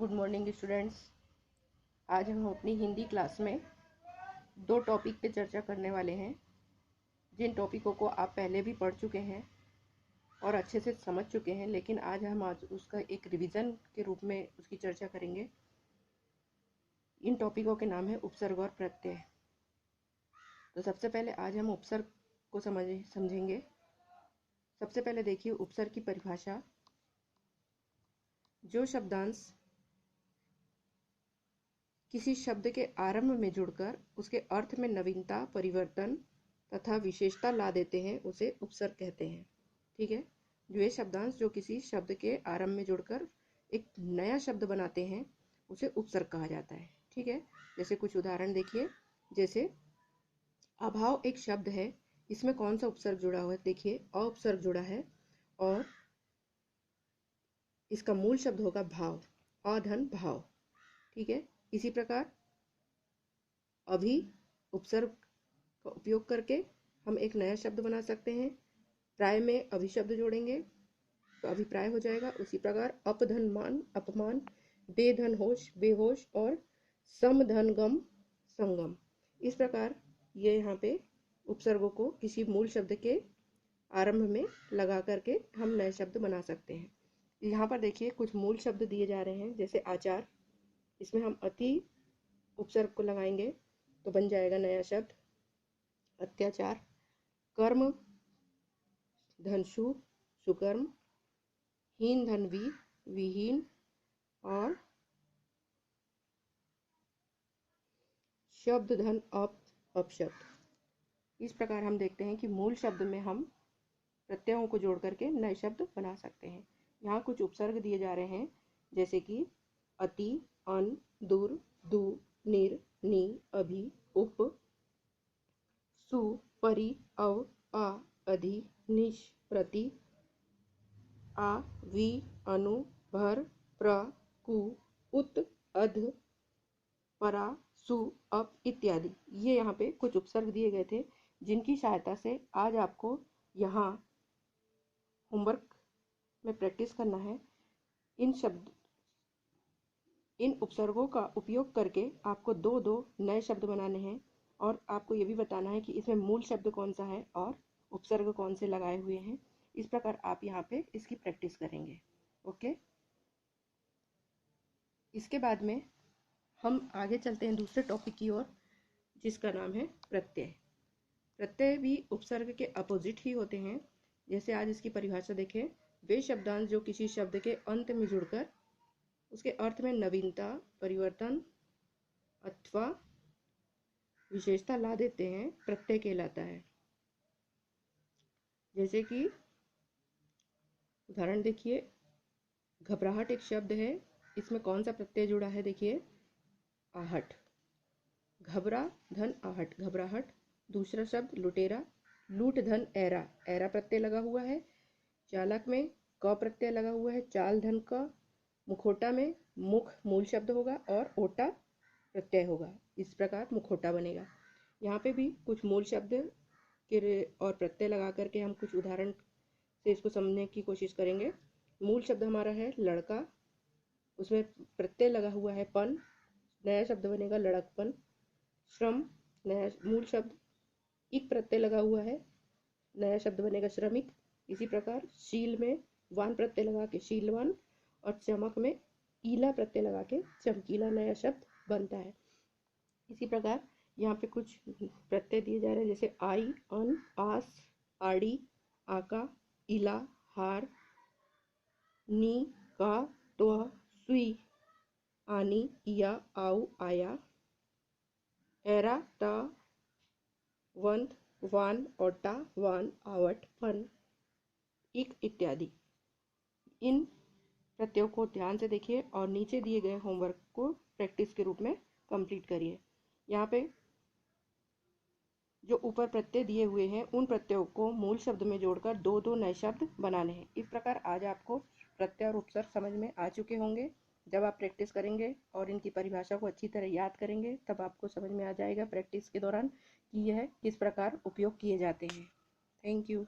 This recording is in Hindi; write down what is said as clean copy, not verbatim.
Good morning students. आज हम अपनी हिंदी क्लास में दो टॉपिक पे चर्चा करने वाले हैं, जिन टॉपिकों को आप पहले भी पढ़ चुके हैं और अच्छे से समझ चुके हैं, लेकिन आज उसका एक रिवीजन के रूप में उसकी चर्चा करेंगे। इन टॉपिकों के नाम है उपसर्ग और प्रत्यय। तो सबसे पहले आज हम उपसर्ग को समझेंगे। सबसे पहले देखिए उपसर्ग की परिभाषा। जो शब्दांश किसी शब्द के आरंभ में जुड़कर उसके अर्थ में नवीनता, परिवर्तन तथा विशेषता ला देते हैं, उसे उपसर्ग कहते हैं। ठीक है, जो ये शब्दांश जो किसी शब्द के आरंभ में जुड़कर एक नया शब्द बनाते हैं, उसे उपसर्ग कहा जाता है। ठीक है, जैसे कुछ उदाहरण देखिए। जैसे अभाव एक शब्द है, इसमें कौन सा उपसर्ग जुड़ा हुआ है? देखिए अ उपसर्ग जुड़ा है और इसका मूल शब्द होगा भाव, अधन भाव। ठीक है, इसी प्रकार अभी उपसर्ग का उपयोग करके हम एक नया शब्द बना सकते हैं। प्राय में अभी शब्द जोड़ेंगे तो अभिप्राय हो जाएगा। उसी प्रकार अपधन मान, अपमान, बेधन होश, बेहोश और समधन गम, संगम। इस प्रकार ये यहाँ पे उपसर्गों को किसी मूल शब्द के आरंभ में लगा करके हम नए शब्द बना सकते हैं। यहाँ पर देखिए कुछ मूल शब्द दिए जा रहे हैं। जैसे आचार, इसमें हम अति उपसर्ग को लगाएंगे तो बन जाएगा नया शब्द अत्याचार। कर्म धन शु, सुकर्म। हीन धन वी, विहीन। और शब्द धन अप, अपशब्द। इस प्रकार हम देखते हैं कि मूल शब्द में हम प्रत्ययों को जोड़ करके नए शब्द बना सकते हैं। यहाँ कुछ उपसर्ग दिए जा रहे हैं, जैसे कि अति, अन, दूर, दु, निर, नि, अभि, उप, सु, परि, अव, आ, अधि, निश, प्रति, आ, वि, अनु, भर, प्र, कु, उत, अध, परा, सु, अप इत्यादि। ये यहाँ पे कुछ उपसर्ग दिए गए थे, जिनकी सहायता से आज आपको यहाँ होमवर्क में प्रैक्टिस करना है। इन उपसर्गों का उपयोग करके आपको दो दो नए शब्द बनाने हैं और आपको ये भी बताना है कि इसमें मूल शब्द कौन सा है और उपसर्ग कौन से लगाए हुए हैं। इस प्रकार आप यहाँ पे इसकी प्रैक्टिस करेंगे। ओके, इसके बाद में हम आगे चलते हैं दूसरे टॉपिक की ओर, जिसका नाम है प्रत्यय। प्रत्यय भी उपसर्ग के अपोजिट ही होते हैं। जैसे आज इसकी परिभाषा देखें। वे शब्दांश जो किसी शब्द के अंत में जुड़कर उसके अर्थ में नवीनता, परिवर्तन अथवा विशेषता ला देते हैं, प्रत्यय कहलाता है। जैसे कि उदाहरण देखिए, घबराहट एक शब्द है, इसमें कौन सा प्रत्यय जुड़ा है? देखिए आहट। घबरा धन आहट, घबराहट। दूसरा शब्द लुटेरा, लूट धन ऐरा, ऐरा प्रत्यय लगा हुआ है। चालक में क प्रत्यय लगा हुआ है, चाल धन क। मुखोटा में मुख मूल शब्द होगा और ओटा प्रत्यय होगा। इस प्रकार मुखोटा बनेगा। यहाँ पे भी कुछ मूल शब्द के और प्रत्यय लगा करके हम कुछ उदाहरण से इसको समझने की कोशिश करेंगे। मूल शब्द हमारा है लड़का, उसमें प्रत्यय लगा हुआ है पन, नया शब्द बनेगा लड़कपन। श्रम नया मूल शब्द, इक प्रत्यय लगा हुआ है, नया शब्द बनेगा श्रमिक। इसी प्रकार शील में वान प्रत्यय लगा के शीलवान और चमक में ईला प्रत्यय लगा के चमकीला, नया शब्द बनता है। इसी प्रकार यहाँ पे कुछ प्रत्यय दिए जा रहे हैं, जैसे आई, अन, आस, आड़ी, आका, इला, हार, नी, का, त्व, सुई, आनी, इया, आउ, आया, एरा, ता, वंत, वान, ओटा, वान, आवट, फन, इक इत्यादि। इन प्रत्ययों को ध्यान से देखिए और नीचे दिए गए होमवर्क को प्रैक्टिस के रूप में कंप्लीट करिए। यहाँ पे जो ऊपर प्रत्यय दिए हुए हैं, उन प्रत्ययों को मूल शब्द में जोड़कर दो दो नए शब्द बनाने हैं। इस प्रकार आज आपको प्रत्यय और उपसर्ग समझ में आ चुके होंगे। जब आप प्रैक्टिस करेंगे और इनकी परिभाषा को अच्छी तरह याद करेंगे, तब आपको समझ में आ जाएगा प्रैक्टिस के दौरान कि यह किस प्रकार उपयोग किए जाते हैं। Thank you.